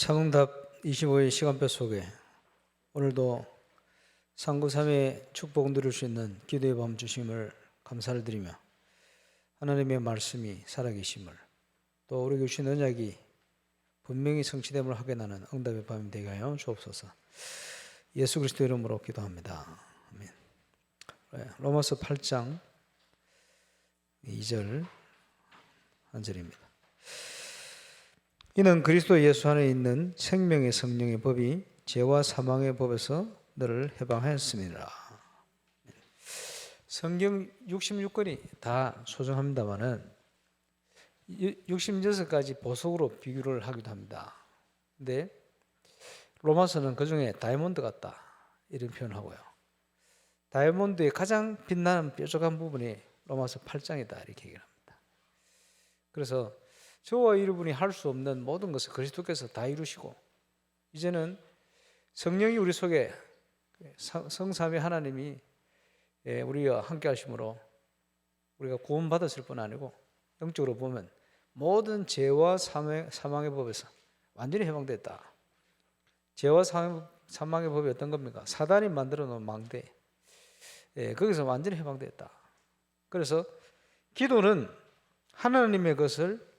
창응답 25의 시간표 속에 오늘도 상구삼의 축복 누릴 수 있는 기도의 밤 주심을 감사를 드리며 하나님의 말씀이 살아계심을 또 우리에게 주신 언약이 분명히 성취됨을 확인하는 응답의 밤이 되게 하여 주옵소서. 예수 그리스도 이름으로 기도합니다. 아멘. 로마서 8장 2절 한 절입니다. 이는 그리스도 예수 안에 있는 생명의 성령의 법이 죄와 사망의 법에서 너를 해방하였습니다. 성경 66권이 다 소중합니다만은 66가지 보석으로 비교를 하기도 합니다. 근데 로마서는 그 중에 다이아몬드 같다 이런 표현을 하고요. 다이아몬드의 가장 빛나는 뾰족한 부분이 로마서 8장이다 이렇게 얘기를 합니다. 그래서 저와 여러분이 할 수 없는 모든 것을 그리스도께서 다 이루시고 이제는 성령이 우리 속에 성삼위 하나님이 우리와 함께 하심으로 우리가 구원받았을 뿐 아니고 영적으로 보면 모든 죄와 사망의 법에서 완전히 해방됐다. 죄와 사망의 법이 어떤 겁니까? 사단이 만들어 놓은 망대, 거기서 완전히 해방됐다. 그래서 기도는 하나님의 것을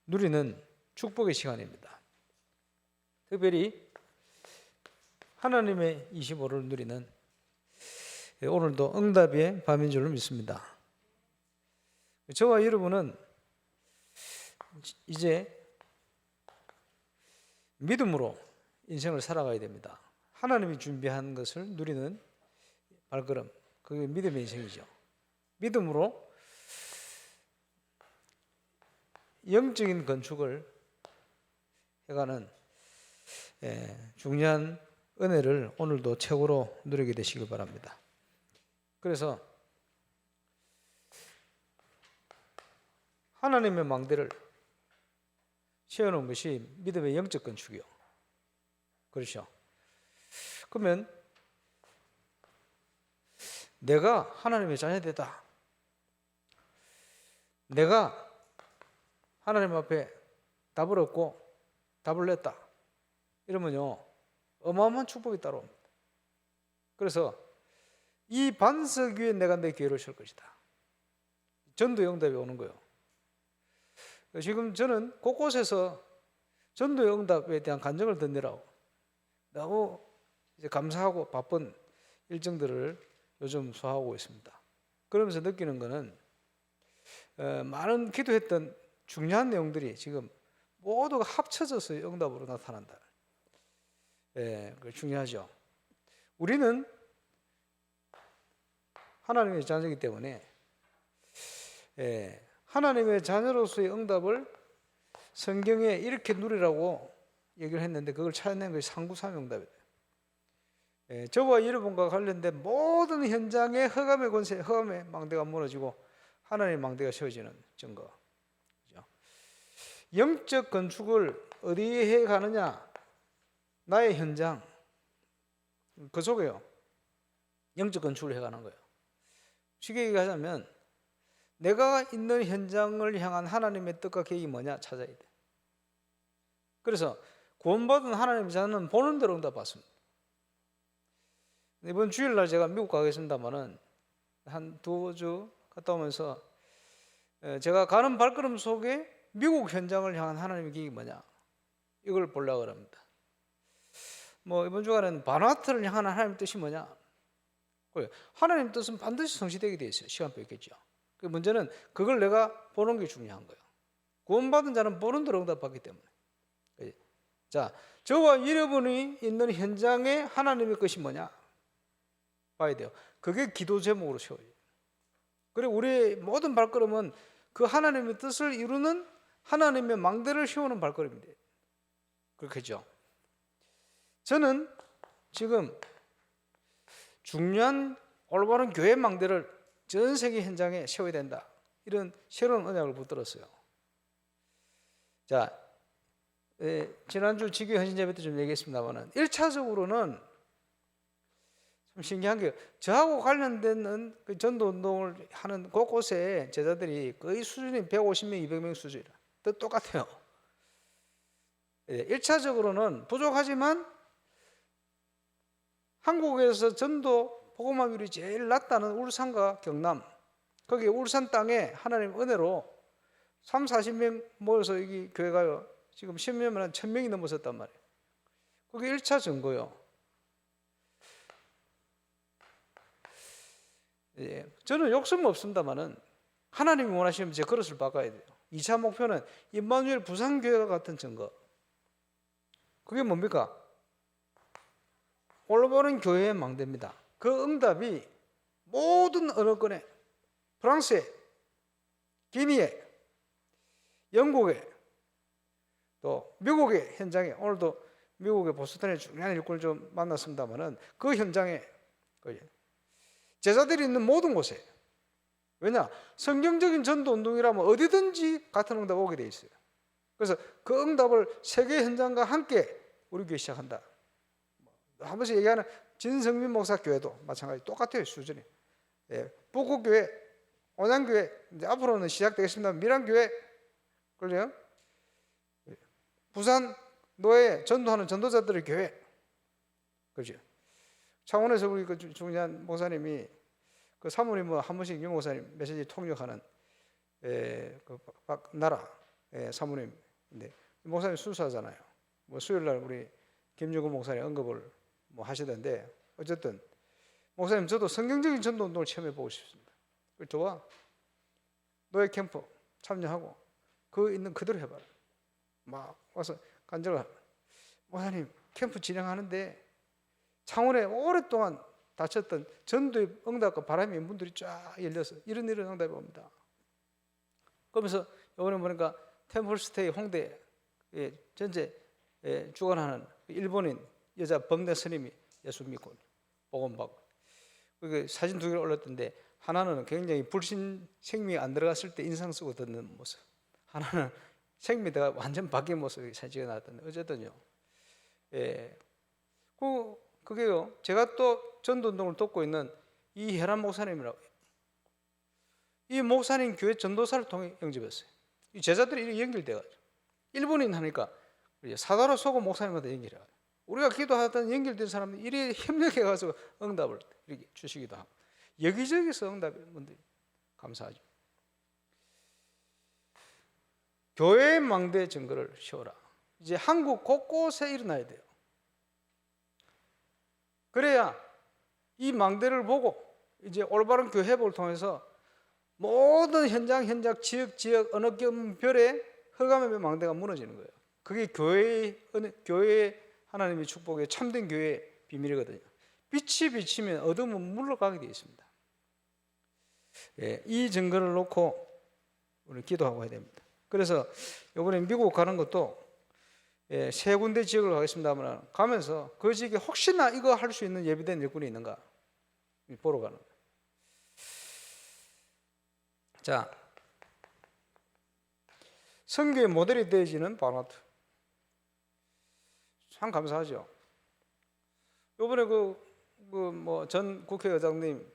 누리는 축복의 시간입니다. 특별히 하나님의 25를 누리는 오늘도 응답의 밤인 줄로 믿습니다. 저와 여러분은 이제 믿음으로 인생을 살아가야 됩니다. 하나님이 준비한 것을 누리는 발걸음, 그게 믿음의 인생이죠. 믿음으로 영적인 건축을 해가는 중요한 은혜를 오늘도 최고로 누리게 되시길 바랍니다. 그래서 하나님의 망대를 세워놓은 것이 믿음의 영적 건축이요. 그렇죠? 그러면 내가 하나님의 자녀되다. 내가 하나님 앞에 답을 얻고 답을 냈다. 이러면요, 어마어마한 축복이 따라옵니다. 그래서 이 반석 위에 내가 내 기회를 설 것이다. 전도의 응답이 오는 거예요. 지금 저는 곳곳에서 전도의 응답에 대한 간증을 듣느라고 너무 이제 감사하고 바쁜 일정들을 요즘 소화하고 있습니다. 그러면서 느끼는 거는 많은 기도했던 중요한 내용들이 지금 모두가 합쳐져서 응답으로 나타난다. 그게 중요하죠. 우리는 하나님의 자녀이기 때문에 하나님의 자녀로서의 응답을 성경에 이렇게 누리라고 얘기를 했는데 그걸 찾아낸 것이 상구삼위 응답이에요. 저와 여러분과 관련된 모든 현장의 흑암의 권세, 흑암의 망대가 무너지고 하나님의 망대가 세워지는 증거. 영적 건축을 어디에 해 가느냐? 나의 현장. 그 속에요. 영적 건축을 해 가는 거예요. 쉽게 얘기하자면 내가 있는 현장을 향한 하나님의 뜻과 계획이 뭐냐 찾아야 돼. 그래서 구원받은 하나님의 자녀는 보는 대로 응답 받습니다. 이번 주일날 제가 미국 가겠습니다만은 한 2주 갔다 오면서 제가 가는 발걸음 속에 미국 현장을 향한 하나님의 계획이 뭐냐 이걸 보려고 합니다. 뭐 이번 주간은 바누아투를 향한 하나님의 뜻이 뭐냐? 하나님의 뜻은 반드시 성취되게 되어 있어요. 시간표 있겠죠. 그 문제는 그걸 내가 보는 게 중요한 거예요. 구원받은 자는 보는 대로 응답받기 때문에. 자, 저와 여러분이 있는 현장에 하나님의 것이 뭐냐? 봐야 돼요. 그게 기도 제목으로 세워져요. 그리고 우리의 모든 발걸음은 그 하나님의 뜻을 이루는 하나님의 망대를 세우는 발걸음인데 그렇겠죠. 저는 지금 중요한 올바른 교회 망대를 전 세계 현장에 세워야 된다. 이런 새로운 언약을 붙들었어요. 자, 지난주 지교 헌신 예배 때 좀 얘기했습니다만은 1차적으로는 참 신기한 게 저하고 관련된 그 전도 운동을 하는 곳곳에 제자들이 거의 수준이 150명, 200명 수준이라 똑같아요. 1차적으로는 부족하지만 한국에서 전도 복음화율이 제일 낮다는 울산과 경남, 거기 울산 땅에 하나님 은혜로 3, 40명 모여서 이 교회가요 지금 10년만 1000명이 넘어섰단 말이에요. 그게 1차 증거요. 저는 욕심 없습니다만은 하나님이 원하시면 제 그릇을 바꿔야 돼요. 2차 목표는 임마누엘 부산교회가 같은 증거. 그게 뭡니까? 올바른 교회의 망대입니다. 그 응답이 모든 언어권에, 프랑스에, 기니에, 영국에, 또 미국의 현장에, 오늘도 미국의 보스턴의 중요한 일꾼을 좀 만났습니다만은 그 현장에 제자들이 있는 모든 곳에, 왜냐? 성경적인 전도 운동이라면 어디든지 같은 응답 오게 돼 있어요. 그래서 그 응답을 세계 현장과 함께 우리 교회 시작한다. 한 번씩 얘기하는 진성민 목사 교회도 마찬가지 똑같아요, 수준이. 북구교회, 온양교회, 이제 앞으로는 시작되겠습니다. 밀양교회, 그래요? 부산 노예 전도하는 전도자들의 교회, 그죠? 창원에서 우리 그 중요한 목사님이 그 사모님 뭐 한 번씩 유 목사님 메시지 통역하는 그 나라 사모님인데 목사님 수사잖아요. 뭐 수요일 날 우리 김유근 목사님 언급을 뭐 하시던데 어쨌든 목사님 저도 성경적인 전도 운동을 체험해 보고 싶습니다. 저와 노예 캠프 참여하고 그 있는 그대로 해봐요. 막 와서 간절을 목사님 캠프 진행하는데 창원에 오랫동안 닫혔던 전도의 응답과 바람이 문들이 쫙 열려서 이런 응답이 옵니다. 그러면서 이번에 보니까 템플스테이 홍대 전체 주관하는 일본인 여자 범대 스님이 예수 믿고 복음 받고 그 사진 2개를 올렸던데 하나는 굉장히 불신 생명이 안 들어갔을 때 인상 쓰고 듣는 모습, 하나는 생명이 들어가 완전 바뀐 모습이 사진이 나왔던데 어쨌든요. 그게요. 제가 또 전도운동을 돕고 있는 이혜란 목사님이라고 해요. 이 목사님 교회 전도사를 통해 영접했어요. 이 제자들이 이렇게 연결돼가지고 일본인 하니까 사다로 속고 목사님과 연결해요. 우리가 기도하던 연결된 사람들이 이리 협력해가지고 응답을 이렇게 주시기도 하고 여기저기서 응답이 뭔데 감사하죠. 교회의 망대 증거를 세워라. 이제 한국 곳곳에 일어나야 돼요. 그래야 이 망대를 보고 이제 올바른 교회 회복을 통해서 모든 현장, 지역, 어느 별에 흑암의 망대가 무너지는 거예요. 그게 교회의 하나님의 축복의 참된 교회의 비밀이거든요. 빛이 비치면 어둠은 물러가게 되어 있습니다. 이 증거를 놓고 우리 기도하고 해야 됩니다. 그래서 이번에 미국 가는 것도 세 군데 지역을 가겠습니다만 가면서 그 지역에 혹시나 이거 할 수 있는 예비된 일꾼이 있는가 보러 가는 거예요. 자, 선교의 모델이 되어지는 바나트 참 감사하죠. 이번에 전 국회의장님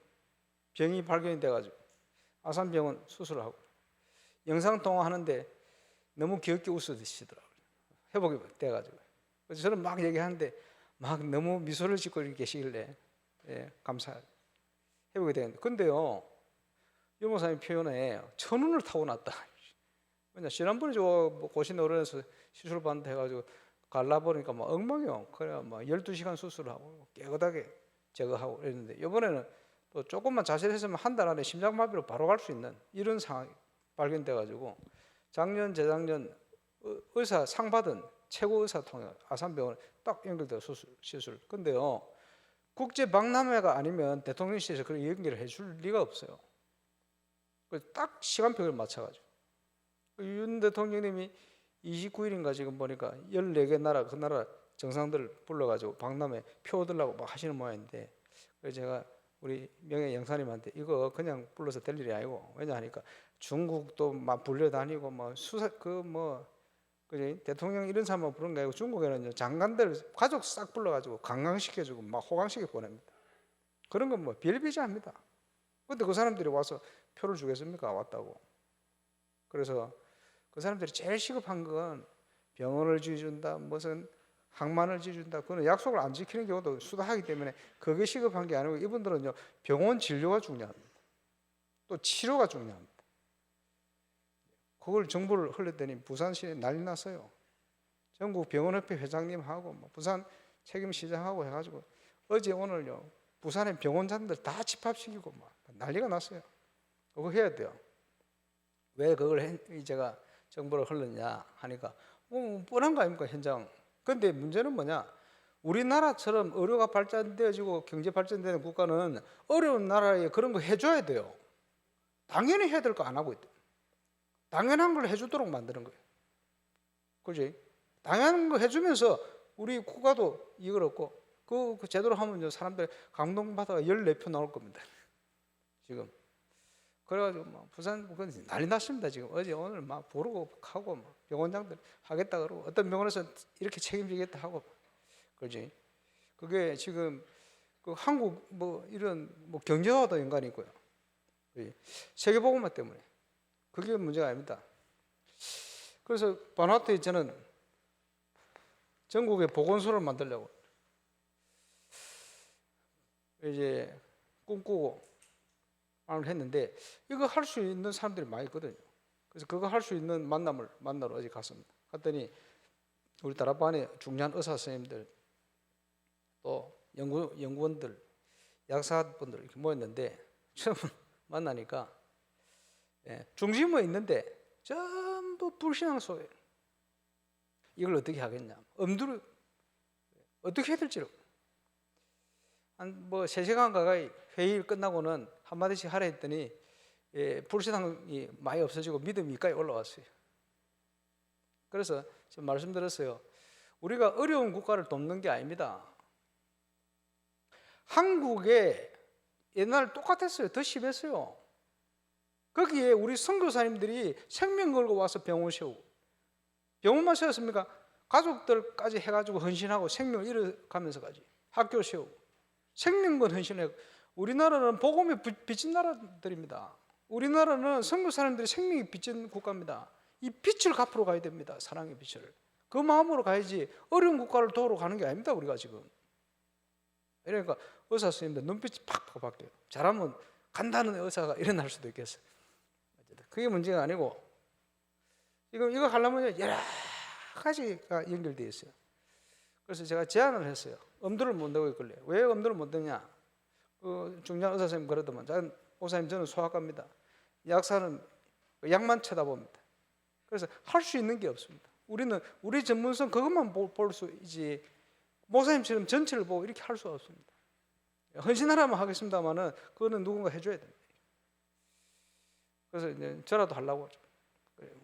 병이 발견이 돼가지고 아산병원 수술을 하고 영상 통화하는데 너무 귀엽게 웃으시더라고요. 회복이 돼가지고. 그래서 저는 막 얘기하는데 막 너무 미소를 짓고 이렇게 계시길래 감사 회복이 되는데 근데요 유 목사님 표현에 천운을 타고났다. 왜냐 지난번에 저 고신 어른에서 시술 받는다 해가지고 갈라보니까 막 엉망이요. 그래 막 12시간 수술하고 깨끗하게 제거하고 이랬는데 이번에는 또 조금만 자세히 했으면 한 달 안에 심장마비로 바로 갈 수 있는 이런 상황이 발견돼가지고 작년 재작년 의사 상 받은 최고 의사 통해 아산병원에 딱 연결돼서 시술. 근데요 국제 박람회가 아니면 대통령실에서 그런 연결을 해줄 리가 없어요. 딱 시간표를 맞춰가지고 윤 대통령님이 29일인가 지금 보니까 14개 나라 그 나라 정상들을 불러가지고 박람회 표 얻으려고 막 하시는 모양인데 그래서 제가 우리 명예 영사님한테 이거 그냥 불러서 될 일이 아니고 왜냐하니까 중국도 막 불려다니고 뭐 수사 그지 대통령 이런 사람만 부른 게 아니고 중국에는 장관들 가족 싹 불러가지고 관광시켜주고 막 호강시켜 보냅니다. 그런 건 뭐 비일비재합니다. 근데 그 사람들이 와서 표를 주겠습니까? 왔다고. 그래서 그 사람들이 제일 시급한 건 병원을 지어준다, 무슨 항만을 지어준다. 그거는 약속을 안 지키는 경우도 수다하기 때문에 그게 시급한 게 아니고 이분들은요, 병원 진료가 중요합니다. 또 치료가 중요합니다. 그걸 정보를 흘렸더니 부산시에 난리 났어요. 전국 병원협회 회장님하고 뭐 부산 책임시장하고 해가지고 어제 오늘요 부산의 병원장들 다 집합시키고 막 난리가 났어요. 그거 해야 돼요. 왜 그걸 제가 정보를 흘렸냐 하니까 뻔한 거 아닙니까 현장. 근데 문제는 뭐냐, 우리나라처럼 의료가 발전되어지고 경제 발전되는 국가는 어려운 나라에 그런 거 해줘야 돼요. 당연히 해야 될 거 안 하고 있대. 당연한 걸 해주도록 만드는 거예요. 그지? 당연한 거 해주면서 우리 국가도 이걸 얻고 그 제대로 하면 사람들 감동받아가 14표 나올 겁니다. 지금. 그래가지고 막 부산 난리 났습니다. 지금 어제 오늘 막 부르고 하고 막 병원장들 하겠다 그러고 어떤 병원에서 이렇게 책임지겠다 하고 그지? 그게 지금 그 한국 뭐 이런 뭐 경제와도 연관이 있고요. 세계보건마 때문에 그게 문제가 아닙니다. 그래서 바나트에 저는 전국에 보건소를 만들려고 이제 꿈꾸고 마음을 했는데 이거 할 수 있는 사람들이 많이 있거든요. 그래서 그거 할 수 있는 만나러 어제 갔습니다. 갔더니 우리 다락방에 중요한 의사 선생님들 또 연구원들 약사분들 이렇게 모였는데 처음 만나니까 중심은 있는데 전부 불신앙 속에 이걸 어떻게 하겠냐, 엄두를 어떻게 해야 될지를 한 뭐 3시간 가까이 회의 끝나고는 한마디씩 하라 했더니 불신앙이 많이 없어지고 믿음이 여기까지 올라왔어요. 그래서 좀 말씀드렸어요. 우리가 어려운 국가를 돕는 게 아닙니다. 한국에 옛날 똑같았어요. 더 심했어요. 거기에 우리 선교사님들이 생명 걸고 와서 병원 세우고, 병원만 세웠습니까? 가족들까지 해가지고 헌신하고 생명을 잃어가면서까지 학교 세우고 생명건 헌신하고. 우리나라는 복음의 빚진 나라들입니다. 우리나라는 선교사님들이 생명이 빚진 국가입니다. 이 빛을 갚으러 가야 됩니다. 사랑의 빛을. 그 마음으로 가야지 어려운 국가를 도우러 가는 게 아닙니다. 우리가 지금. 그러니까 의사 선생님들 눈빛이 팍팍 바뀌어요. 잘하면 간다는 의사가 일어날 수도 있겠어요. 그게 문제가 아니고 지금 이거 하려면 여러 가지가 연결되어 있어요. 그래서 제가 제안을 했어요. 엄두를 못 내고 있길래. 왜 엄두를 못 내냐? 그 중요한 의사 선생님 그러더만, 목사님 저는 소아과입니다. 약사는 약만 쳐다봅니다. 그래서 할 수 있는 게 없습니다. 우리는 우리 전문성 그것만 볼 수 있지 목사님처럼 전체를 보고 이렇게 할 수 없습니다. 헌신하라면 하겠습니다만은 그거는 누군가 해줘야 됩니다. 그래서 이제 저라도 하려고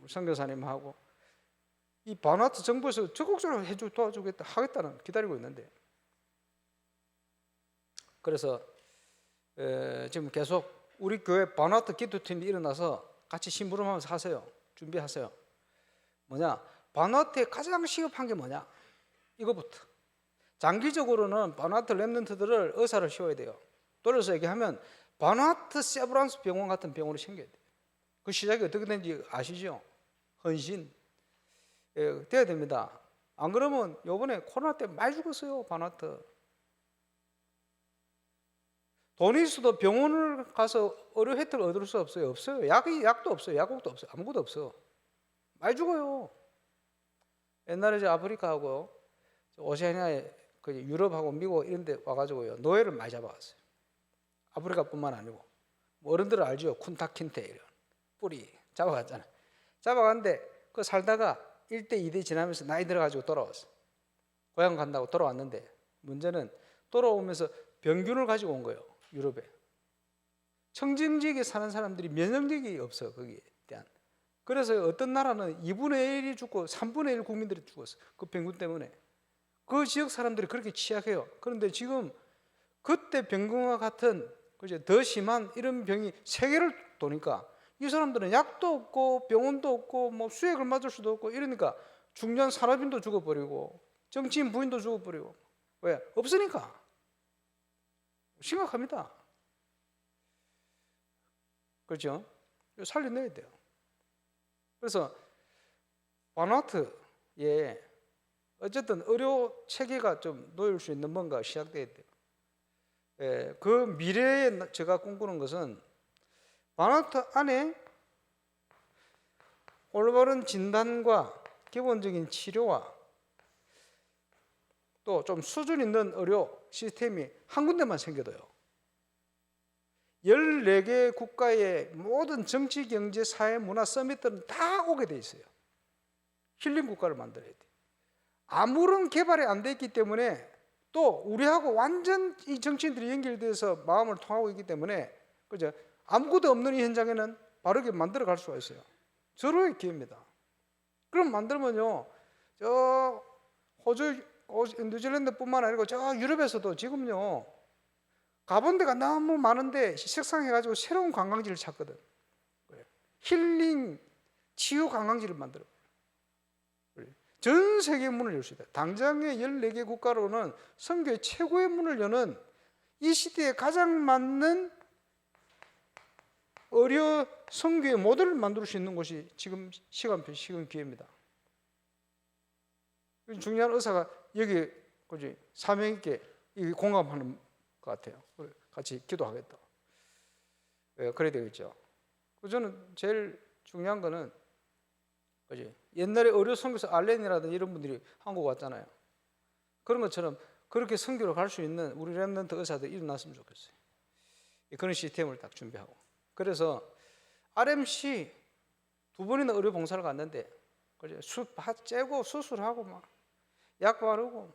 우리 선교사님하고 이 바누아투 정부에서 적극적으로 도와주겠다 하겠다는 기다리고 있는데, 그래서 지금 계속 우리 교회 바누아투 기도팀이 일어나서 같이 심부름하면서 하세요. 준비하세요. 뭐냐? 바누아투에 가장 시급한 게 뭐냐? 이거부터. 장기적으로는 바누아투 랩런트들을 의사를 씌워야 돼요. 돌려서 얘기하면 바누아투 세브란스 병원 같은 병원이 생겨야 돼요. 그 시작이 어떻게 되는지 아시죠? 헌신 돼야 됩니다. 안 그러면 요번에 코로나 때 많이 죽었어요. 바누아투. 돈이 있어도 병원을 가서 의료 혜택을 얻을 수 없어요. 없어요. 약도 없어요. 약국도 없어요. 아무것도 없어. 많이 죽어요. 옛날에 저 아프리카하고 오세아니아에 그 유럽하고 미국 이런 데 와가지고요 노예를 많이 잡아갔어요. 아프리카뿐만 아니고 뭐 어른들은 알죠. 쿤타킨테 이런 뿌리 잡아갔잖아요. 잡아갔는데 그 살다가 1대 2대 지나면서 나이 들어가지고 돌아왔어요. 고향 간다고 돌아왔는데 문제는 돌아오면서 병균을 가지고 온 거예요. 유럽에. 청정지역에 사는 사람들이 면역력이 없어요. 거기에 대한. 그래서 어떤 나라는 2분의 1이 죽고 3분의 1 국민들이 죽었어요. 그 병균 때문에. 그 지역 사람들이 그렇게 취약해요. 그런데 지금 그때 병균과 같은 더 심한 이런 병이 세계를 도니까 이 사람들은 약도 없고 병원도 없고 뭐 수액을 맞을 수도 없고 이러니까 중년 산업인도 죽어버리고 정치인 부인도 죽어버리고. 왜? 없으니까. 심각합니다. 그렇죠? 살려내야 돼요. 그래서 바누아투에 어쨌든 의료 체계가 좀 놓일 수 있는 뭔가 시작돼야 돼요. 그 미래에 제가 꿈꾸는 것은 바누아투 안에 올바른 진단과 기본적인 치료와 또 좀 수준 있는 의료 시스템이 한 군데만 생겨도요, 14개 국가의 모든 정치, 경제, 사회, 문화 서밋들은 다 오게 돼 있어요. 힐링 국가를 만들어야 돼요. 아무런 개발이 안 돼 있기 때문에, 또 우리하고 완전 이 정치인들이 연결돼서 마음을 통하고 있기 때문에, 그죠? 아무것도 없는 이 현장에는 바르게 만들어 갈 수가 있어요. 절호의 기회입니다. 그럼 만들면요, 저 호주, 뉴질랜드뿐만 아니고 저 유럽에서도 지금요, 가본 데가 너무 많은데 식상해가지고 새로운 관광지를 찾거든. 힐링, 치유 관광지를 만들어. 전 세계의 문을 열 수 있다. 당장의 14개 국가로는 선교의 최고의 문을 여는 이 시대에 가장 맞는 의료 선교의 모델을 만들 수 있는 곳이 지금 시간표, 시간 기회입니다. 중요한 의사가 여기 사명 있게 공감하는 것 같아요. 같이 기도하겠다. 그래야 되겠죠. 저는 제일 중요한 거는, 그지? 옛날에 의료 선교사 알렌이라든지 이런 분들이 한국 왔잖아요. 그런 것처럼 그렇게 선교로 갈 수 있는 우리 렘넌트 의사들이 일어났으면 좋겠어요. 그런 시스템을 딱 준비하고. 그래서 RMC 2번이나 의료 봉사를 갔는데, 그죠? 째고 수술하고 막 약 바르고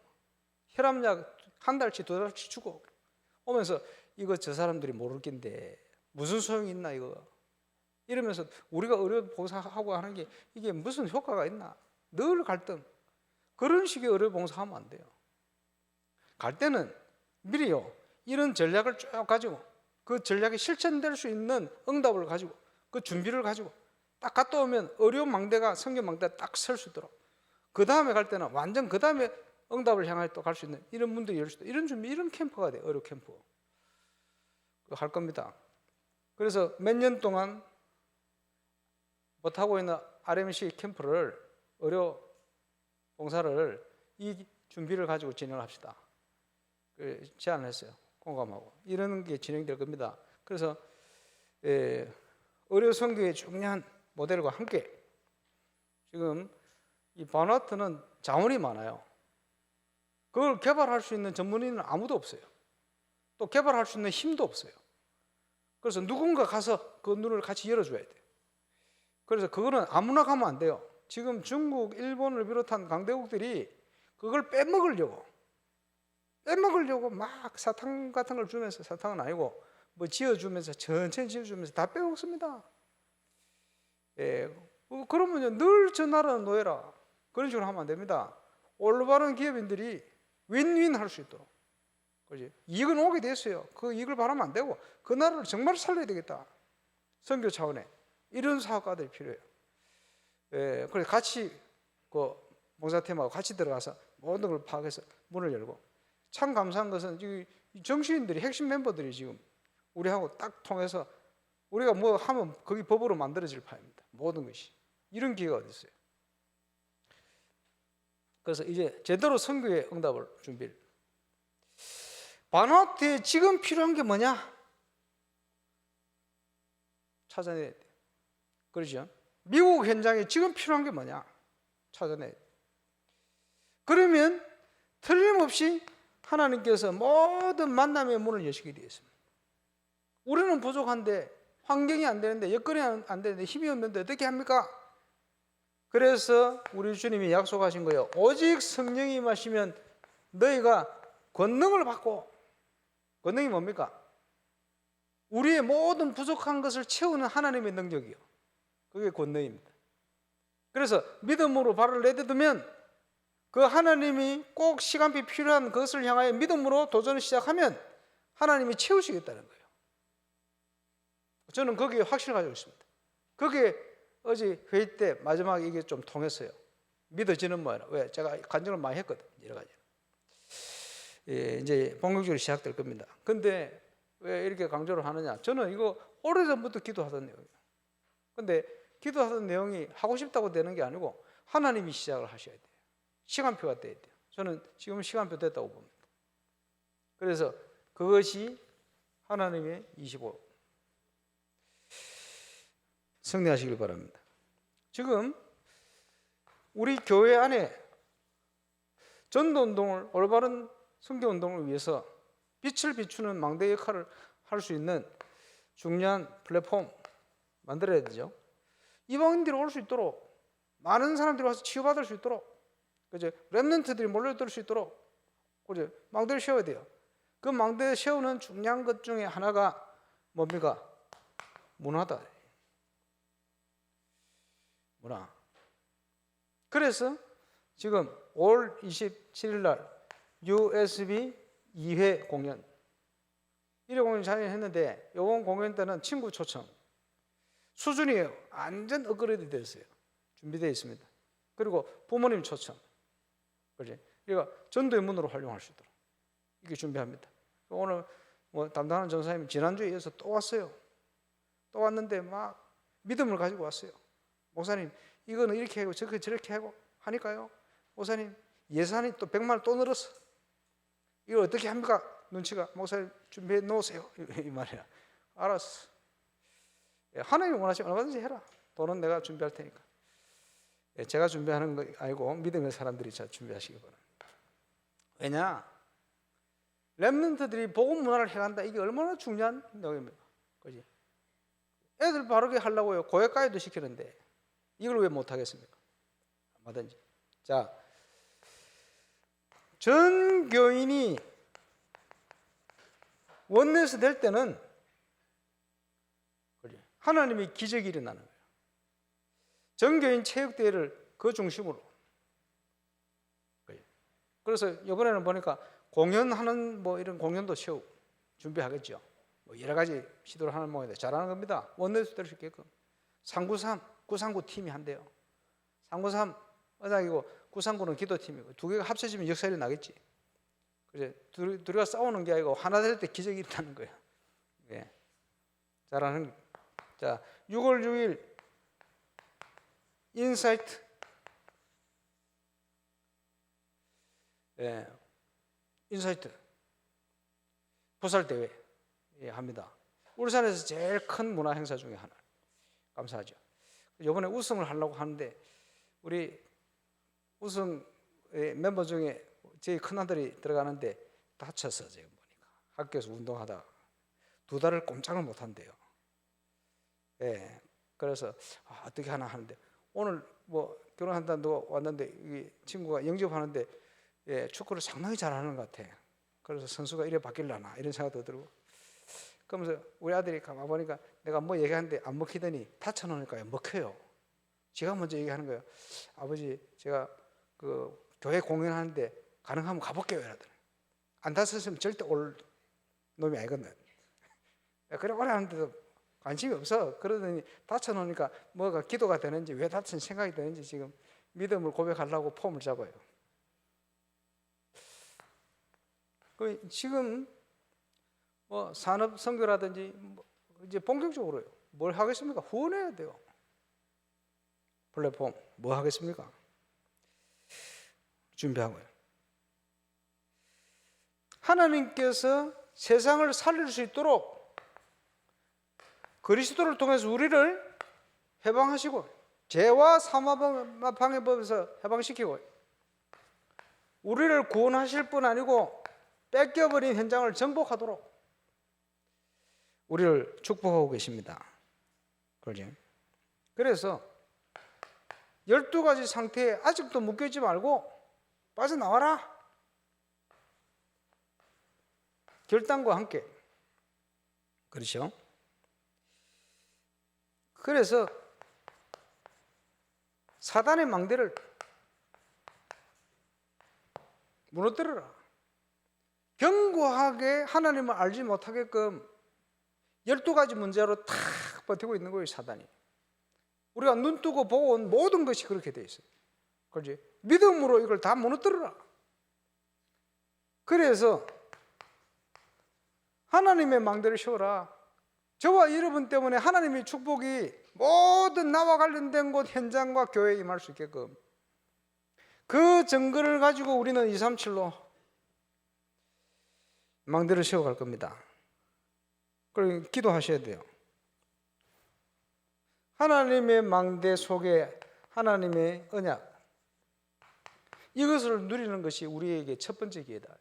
혈압약 한 달치 2달치 주고 오면서, 이거 저 사람들이 모를 낀데 무슨 소용이 있나 이거, 이러면서 우리가 의료 봉사하고 하는 게 이게 무슨 효과가 있나, 늘 갈등. 그런 식의 의료 봉사하면 안 돼요. 갈 때는 미리요, 이런 전략을 쭉 가지고 그 전략이 실천될 수 있는 응답을 가지고 그 준비를 가지고 딱 갔다 오면 의료 망대가, 선교 망대가 딱 설 수 있도록, 그 다음에 갈 때는 완전 그 다음에 응답을 향해 또 갈 수 있는 이런 문들이 열 수 있도록, 이런 준비, 이런 캠프가 돼요. 의료 캠프 할 겁니다. 그래서 몇 년 동안 못하고 있는 RMC 캠프를, 의료 봉사를 이 준비를 가지고 진행을 합시다. 제안을 했어요. 공감하고. 이런 게 진행될 겁니다. 그래서 의료 선교의 중요한 모델과 함께 지금 이 바누아투는 자원이 많아요. 그걸 개발할 수 있는 전문인은 아무도 없어요. 또 개발할 수 있는 힘도 없어요. 그래서 누군가 가서 그 눈을 같이 열어줘야 돼요. 그래서 그거는 아무나 가면 안 돼요. 지금 중국, 일본을 비롯한 강대국들이 그걸 빼먹으려고 막 사탕 같은 걸 주면서, 사탕은 아니고 뭐 지어주면서, 천천히 지어주면서 다 빼먹습니다. 그러면 늘 저 나라는 노예라, 그런 식으로 하면 안 됩니다. 올바른 기업인들이 윈윈 할 수 있도록, 그렇지? 이익은 오게 됐어요. 그 이익을 바라면 안 되고 그 나라를 정말 살려야 되겠다. 선교 차원에 이런 사업가들이 필요해요. 그래서 같이 그 봉사팀하고 같이 들어가서 모든 걸 파악해서 문을 열고, 참 감사한 것은 이 정치인들이, 핵심 멤버들이 지금 우리하고 딱 통해서 우리가 뭐 하면 거기 법으로 만들어질 판입니다. 모든 것이. 이런 기회가 어디 있어요. 그래서 이제 제대로 선교의 응답을 준비를. 바누아투에 지금 필요한 게 뭐냐? 찾아내야 돼. 그러죠? 미국 현장에 지금 필요한 게 뭐냐? 찾아내야 돼. 그러면 틀림없이 하나님께서 모든 만남의 문을 여시게 되어 있습니다. 우리는 부족한데, 환경이 안 되는데, 여건이 안 되는데, 힘이 없는데 어떻게 합니까? 그래서 우리 주님이 약속하신 거예요. 오직 성령이 임하시면 너희가 권능을 받고, 권능이 뭡니까? 우리의 모든 부족한 것을 채우는 하나님의 능력이요. 그게 권능입니다. 그래서 믿음으로 발을 내딛으면 그 하나님이 꼭 시간비 필요한 것을 향하여 믿음으로 도전을 시작하면 하나님이 채우시겠다는 거예요. 저는 거기에 확신을 가지고 있습니다. 거기에 어제 회의 때 마지막에 이게 좀 통했어요. 믿어지는 뭐야? 왜? 제가 간증을 많이 했거든, 여러 가지. 이제 본격적으로 시작될 겁니다. 근데 왜 이렇게 강조를 하느냐? 저는 이거 오래전부터 기도하던 내용이에요. 근데 기도하던 내용이 하고 싶다고 되는 게 아니고 하나님이 시작을 하셔야 돼요. 시간표가 돼야 돼요. 저는 지금 시간표 됐다고 봅니다. 그래서 그것이 하나님의 25. 승리하시길 바랍니다. 지금 우리 교회 안에 전도운동을, 올바른 선교운동을 위해서 빛을 비추는 망대 역할을 할 수 있는 중요한 플랫폼 만들어야 되죠. 이방인들이 올 수 있도록, 많은 사람들이 와서 치유받을 수 있도록, 그죠? 렘넌트들이 몰려들 수 있도록, 그죠? 망대를 세워야 돼요. 그 망대를 세우는 중요한 것 중에 하나가 뭡니까? 문화다. 문화. 그래서 지금 올 27일 날 USB 2회 공연, 1회 공연 참여했는데 이번 공연 때는 친구 초청 수준이 완전 업그레이드 됐어요. 준비되어 있습니다. 그리고 부모님 초청, 그렇지? 그러니까 전도의 문으로 활용할 수 있도록 이렇게 준비합니다. 오늘 뭐 담당하는 전사님이 지난주에 이어서 또 왔어요. 또 왔는데 막 믿음을 가지고 왔어요. 목사님, 이거는 이렇게 하고 저렇게 하고 하니까요. 목사님, 예산이 또 100만 원 또 늘었어. 이거 어떻게 합니까? 눈치가. 목사님 준비해 놓으세요. 이 말이야. 알았어. 하나님이 원하시면 얼마든지 해라. 돈은 내가 준비할 테니까. 제가 준비하는 거 아니고 믿음의 사람들이 준비하시기 바랍니다. 왜냐? 렘넌트들이 복음 문화를 해간다. 이게 얼마나 중요한 내용입니까? 그지? 애들 바르게 하려고요. 고액가이도 시키는데 이걸 왜 못하겠습니까? 얼마든지. 자, 전 교인이 원내에서 될 때는 하나님의 기적이 일어나는 거예요. 전 교인 체육대회를 그 중심으로. 그래서 이번에는 보니까 공연하는 뭐 이런 공연도 세우고 준비하겠죠. 뭐 여러 가지 시도를 하는 모양인데 잘하는 겁니다. 원내에서 될 수 있게끔. 393, 939 팀이 한대요. 393 의장이고 939는 기도팀이고 두 개가 합쳐지면 역사일이 나겠지. 그래, 둘이가 싸우는 게 아니고 하나 될 때 기적이 일어나는 거예요. 예. 잘하는. 자, 6월 6일 인사이트. 예. 인사이트 부살대회 합니다. 울산에서 제일 큰 문화 행사 중에 하나. 감사하죠. 이번에 우승을 하려고 하는데 우리 우승 멤버 중에 제일 큰 아들이 들어가는데 다쳤어. 지금 보니까 학교에서 운동하다가 2달을 꼼짝을 못 한대요. 예, 그래서 어떻게 하나 하는데 오늘 뭐 결혼한다는 누가 왔는데 이 친구가 영접하는데 축구를 상당히 잘하는 것 같아. 그래서 선수가 이래 바뀔라나 이런 생각도 들고. 그러면서 우리 아들이 가만 보니까 내가 뭐 얘기하는데 안 먹히더니 다쳐놓으니까 먹혀요. 제가 먼저 얘기하는 거예요. 아버지, 제가 그 교회 공연하는데 가능하면 가볼게요. 이러더니 안 다쳤으면 절대 올 놈이 아니거든. 그래 오래 하는데도 관심이 없어. 그러더니 다쳐놓으니까 뭐가 기도가 되는지 왜 다친 생각이 되는지 지금 믿음을 고백하려고 폼을 잡아요. 지금 뭐 산업 선교라든지 이제 본격적으로요. 뭘 하겠습니까? 후원해야 돼요. 플랫폼 뭐 하겠습니까? 준비하고요. 하나님께서 세상을 살릴 수 있도록 그리스도를 통해서 우리를 해방하시고 죄와 사망방해법에서 해방시키고 우리를 구원하실 뿐 아니고 뺏겨버린 현장을 정복하도록 우리를 축복하고 계십니다. 그러지? 그래서 12가지 상태에 아직도 묶여있지 말고 빠져나와라. 결단과 함께. 그렇죠? 그래서 사단의 망대를 무너뜨려라. 견고하게 하나님을 알지 못하게끔 12가지 문제로 탁 버티고 있는 거예요, 사단이. 우리가 눈 뜨고 보고 온 모든 것이 그렇게 돼 있어요. 그렇지? 믿음으로 이걸 다 무너뜨려라. 그래서 하나님의 망대를 세워라. 저와 여러분 때문에 하나님의 축복이 모든 나와 관련된 곳 현장과 교회에 임할 수 있게끔 그 증거를 가지고 우리는 237로 망대를 세워갈 겁니다. 그리고 기도하셔야 돼요. 하나님의 망대 속에 하나님의 언약, 이것을 누리는 것이 우리에게 첫 번째 기회다.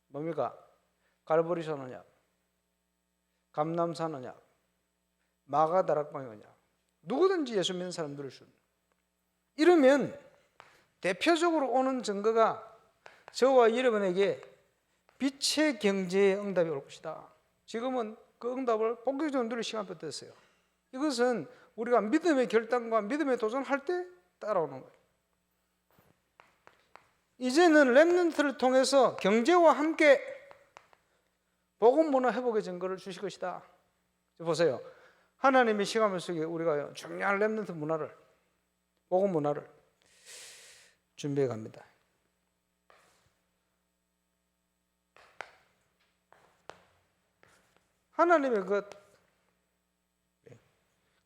뭡니까? 갈보리산 언약, 감람산 언약, 마가다락방의 언약. 누구든지 예수 믿는 사람 누릴 수 있는. 이러면 대표적으로 오는 증거가 저와 여러분에게 빛의 경제의 응답이 올 것이다. 지금은 그 응답을 본격적으로 누릴 시간부터 됐어요. 이것은 우리가 믿음의 결단과 믿음의 도전할 때 따라오는 거예요. 이제는 렘넌트를 통해서 경제와 함께 복음 문화 회복의 증거를 주실 것이다. 보세요. 하나님의 시간 속에 우리가 중요한 렘넌트 문화를, 복음 문화를 준비해 갑니다. 하나님의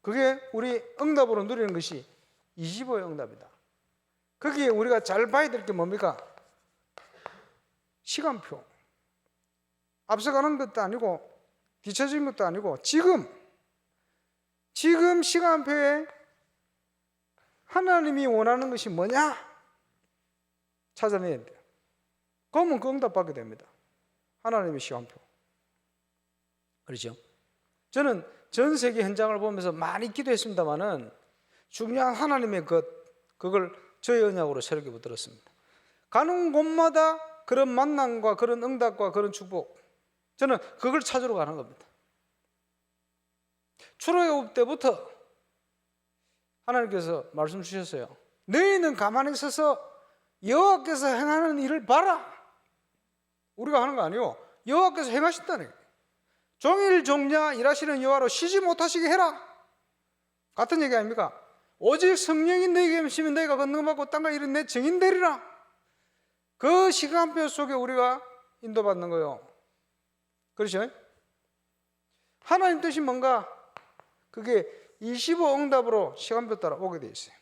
그게 우리 응답으로 누리는 것이 25의 응답이다. 거기에 우리가 잘 봐야 될 게 뭡니까? 시간표. 앞서가는 것도 아니고 뒤처진 것도 아니고 지금 시간표에 하나님이 원하는 것이 뭐냐? 찾아내야 돼요. 그러면 그 응답받게 됩니다. 하나님의 시간표. 그렇죠? 저는 전 세계 현장을 보면서 많이 기도했습니다마는 중요한 하나님의 그걸 저의 언약으로 새롭게 붙들었습니다. 가는 곳마다 그런 만남과 그런 응답과 그런 축복, 저는 그걸 찾으러 가는 겁니다. 출애굽 때부터 하나님께서 말씀 주셨어요. 너희는 가만히 있어서 여호와께서 행하는 일을 봐라. 우리가 하는 거 아니고 여호와께서 행하신다는 거예요. 종일 종냐 일하시는 여호와로 쉬지 못하시게 해라. 같은 얘기 아닙니까? 오직 성령이 너희에게 계시면 너희가 건너받고 땅과 이른 내 증인 되리라. 그 시간표 속에 우리가 인도받는 거예요. 그렇죠? 하나님 뜻이 뭔가? 그게 25 응답으로 시간표 따라 오게 돼 있어요.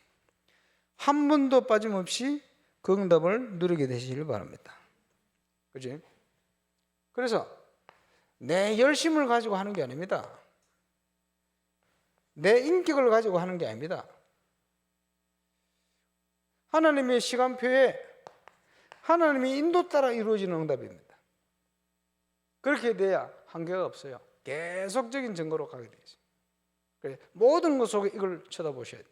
한 번도 빠짐없이 그 응답을 누리게 되시길 바랍니다. 그렇지? 그래서 내 열심을 가지고 하는 게 아닙니다. 내 인격을 가지고 하는 게 아닙니다. 하나님의 시간표에 하나님의 인도 따라 이루어지는 응답입니다. 그렇게 돼야 한계가 없어요. 계속적인 증거로 가게 되어 있어요. 그래, 모든 것 속에 이걸 쳐다보셔야 돼요.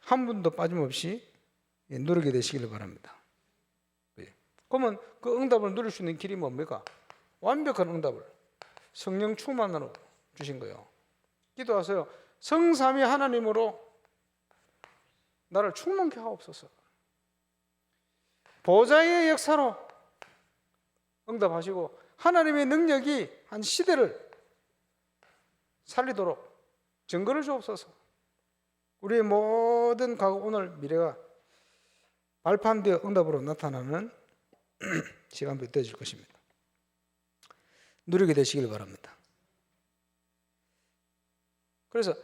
한 분도 빠짐없이 누리게 되시길 바랍니다. 그러면 그 응답을 누릴 수 있는 길이 뭡니까? 완벽한 응답을 성령 충만으로 주신 거예요. 기도하세요. 성삼위 하나님으로 나를 충만케 하옵소서. 보좌의 역사로 응답하시고 하나님의 능력이 한 시대를 살리도록 증거를 주옵소서. 우리의 모든 과거, 오늘, 미래가 발판되어 응답으로 나타나는 시간표 되어질 것입니다. 누리게 되시길 바랍니다. 그래서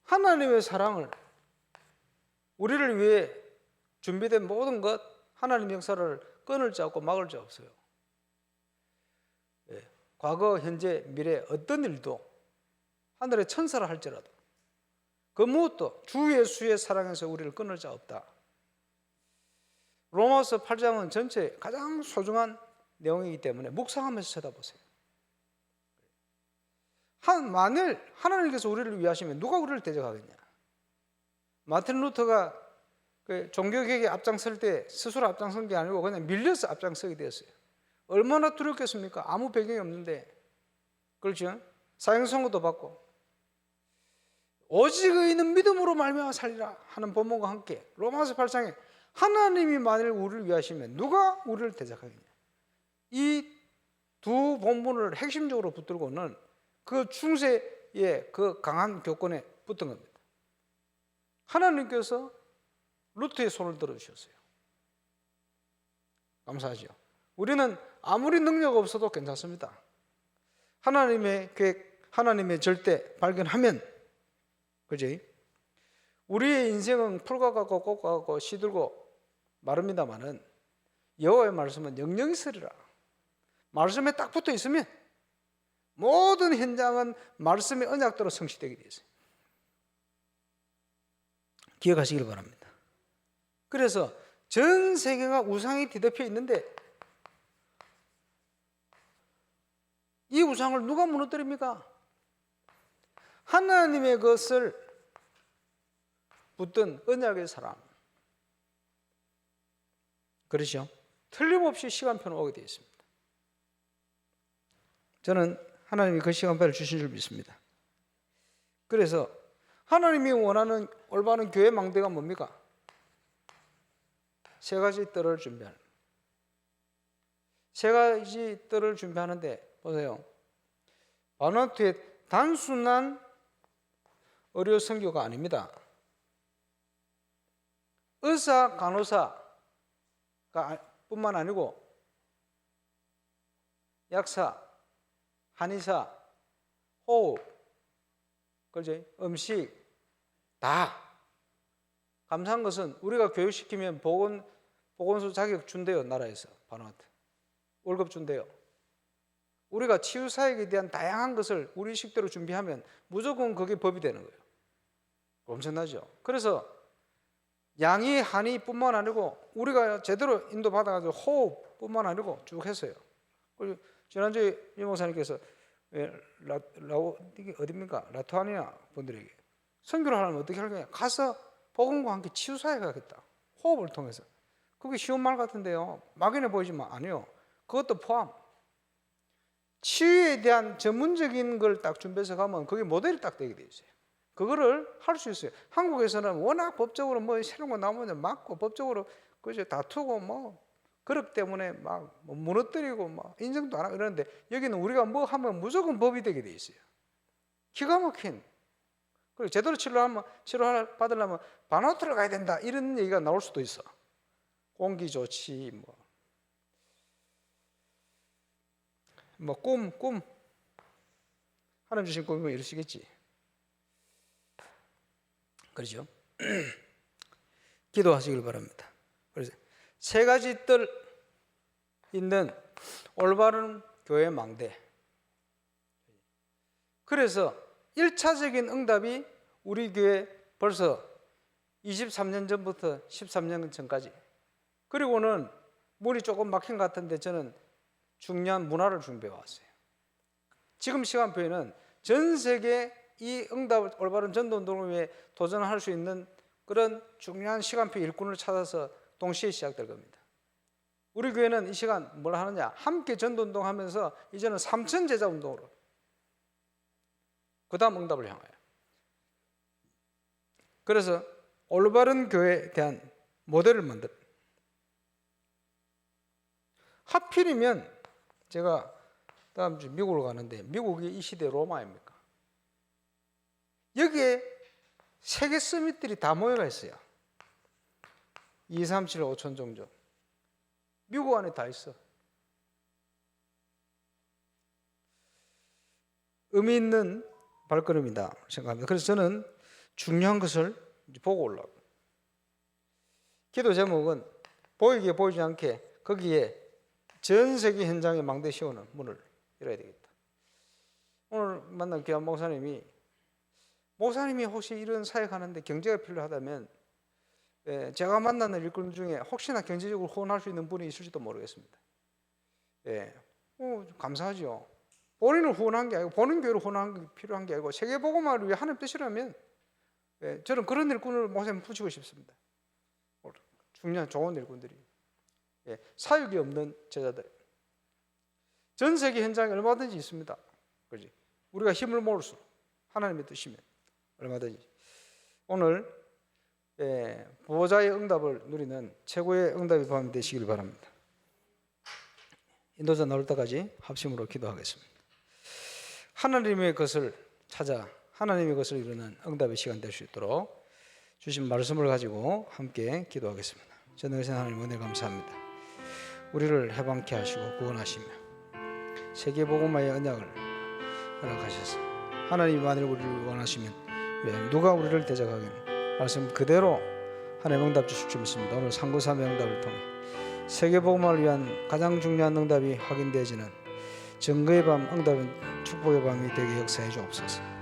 하나님의 사랑을, 우리를 위해 준비된 모든 것, 하나님의 역사를 끊을 자 없고 막을 자 없어요. 과거, 현재, 미래 어떤 일도 하늘의 천사라 할지라도 그 무엇도 주 예수의 사랑에서 우리를 끊을 자 없다. 로마서 8장은 전체 가장 소중한 내용이기 때문에 묵상하면서 쳐다보세요. 만일 하나님께서 우리를 위하시면 누가 우리를 대적하겠냐? 마틴 루터가 그 종교개혁에 앞장설 때 스스로 앞장선 게 아니고 그냥 밀려서 앞장서게 되었어요. 얼마나 두렵겠습니까? 아무 배경이 없는데. 그렇죠? 사형선고도 받고 오직 의인은 믿음으로 말미암아 살리라 하는 본문과 함께 로마서 8장에 하나님이 만일 우리를 위하시면 누가 우리를 대적하겠냐? 이 두 본문을 핵심적으로 붙들고는 그 중세의 그 강한 교권에 붙은 겁니다. 하나님께서 루트의 손을 들어주셨어요. 감사하죠. 우리는 아무리 능력 없어도 괜찮습니다. 하나님의 계획, 하나님의 절대 발견하면, 그지? 우리의 인생은 풀과 같고 꽃과 같고 시들고 마릅니다마는 여호와의 말씀은 영영이 서리라. 말씀에 딱 붙어 있으면 모든 현장은 말씀의 언약대로 성취되게 되어 있어요. 기억하시길 바랍니다. 그래서 전 세계가 우상이 뒤덮여 있는데 이 우상을 누가 무너뜨립니까? 하나님의 것을 붙든 언약의 사람. 그렇죠? 틀림없이 시간표는 오게 되어 있습니다. 저는 하나님이 그 시간표를 주신 줄 믿습니다. 그래서 하나님이 원하는 올바른 교회 망대가 뭡니까? 세 가지 뜰을 준비하는. 세 가지 뜰을 준비하는데 보세요. 바누아투의 단순한 의료 선교가 아닙니다. 의사, 간호사가 뿐만 아니고 약사, 한의사, 호흡, 그죠? 음식 다 감사한 것은 우리가 교육시키면 보건소 자격 준대요. 나라에서 바누아투 월급 준대요. 우리가 치유사역에 대한 다양한 것을 우리 식대로 준비하면 무조건 그게 법이 되는 거예요. 엄청나죠? 그래서 양의 한의뿐만 아니고 우리가 제대로 인도받아가지고 호흡뿐만 아니고 쭉 했어요. 그리고 지난주에 이 목사님께서 이게 어디입니까? 라투아니아 분들에게 선교를 하려면 어떻게 할 거냐? 가서 복음과 함께 치유사역을 하겠다. 호흡을 통해서. 그게 쉬운 말 같은데요. 막연해 보이지만 아니요. 그것도 포함. 치유에 대한 전문적인 걸 딱 준비해서 가면 그게 모델이 딱 되게 돼 있어요. 그거를 할 수 있어요. 한국에서는 워낙 법적으로 뭐 새로운 거 나오면 막고 법적으로 그죠 다투고 뭐 그렇기 때문에 막 무너뜨리고 막 인정도 안 하고 이러는데 여기는 우리가 뭐 하면 무조건 법이 되게 돼 있어요. 기가 막힌. 그리고 제대로 치료 받으려면 바누아투를 가야 된다 이런 얘기가 나올 수도 있어. 공기 좋지 꿈 하나님 주신 꿈이면 이러시겠지. 그렇죠? 기도하시길 바랍니다. 그래서 세 가지 뜰 있는 올바른 교회 망대. 그래서 1차적인 응답이 우리 교회 벌써 23년 전부터 13년 전까지. 그리고는 물이 조금 막힌 것 같은데 저는 중요한 문화를 준비해 왔어요. 지금 시간표에는 전 세계 이 응답 올바른 전도운동을 위해 도전할 수 있는 그런 중요한 시간표 일꾼을 찾아서 동시에 시작될 겁니다. 우리 교회는 이 시간 뭘 하느냐? 함께 전도운동 하면서 이제는 3천 제자 운동으로 그 다음 응답을 향하여. 그래서 올바른 교회에 대한 모델을 만들. 하필이면 제가 다음 주 미국으로 가는데 미국이 이 시대 로마입니까? 여기에 세계 서밋들이 다 모여가 있어요. 2, 3, 7, 5천 종족. 미국 안에 다 있어. 의미 있는 발걸음이다 생각합니다. 그래서 저는 중요한 것을 보고 올라가고. 기도 제목은 보이게 보이지 않게 거기에 전 세계 현장에 망대 씌우는 문을 열어야 되겠다. 오늘 만난 귀한 목사님이 혹시 이런 사역하는데 경제가 필요하다면 제가 만나는 일꾼 중에 혹시나 경제적으로 후원할 수 있는 분이 있을지도 모르겠습니다. 감사하죠. 본인을 후원한 게 아니고 본인 교회를 후원하는 게 필요한 게 아니고 세계복음화를 위해 하는 뜻이라면 저는 그런 일꾼을 목사님 붙이고 싶습니다. 중요한 좋은 일꾼들이. 사육이 없는 제자들. 전 세계 현장에 얼마든지 있습니다. 그렇지? 우리가 힘을 모을수록 하나님의 뜻이면 얼마든지. 오늘 보호자의 응답을 누리는 최고의 응답이 포함되시길 바랍니다. 인도자 나올 때까지 합심으로 기도하겠습니다. 하나님의 것을 찾아 하나님의 것을 이루는 응답의 시간 될 수 있도록 주신 말씀을 가지고 함께 기도하겠습니다. 전능하신 하나님 은혜 감사합니다. 우리를 해방케 하시고 구원하시며 세계복음화의 언약을 허락하셔서 하나님이 만일 우리를 원하시면 누가 우리를 대적하겠노? 말씀 그대로 하나님 응답 주실 줄 믿습니다. 오늘 상구삼의 응답을 통해 세계복음화를 위한 가장 중요한 응답이 확인되어지는 증거의 밤, 응답은 축복의 밤이 되게 역사해 주옵소서.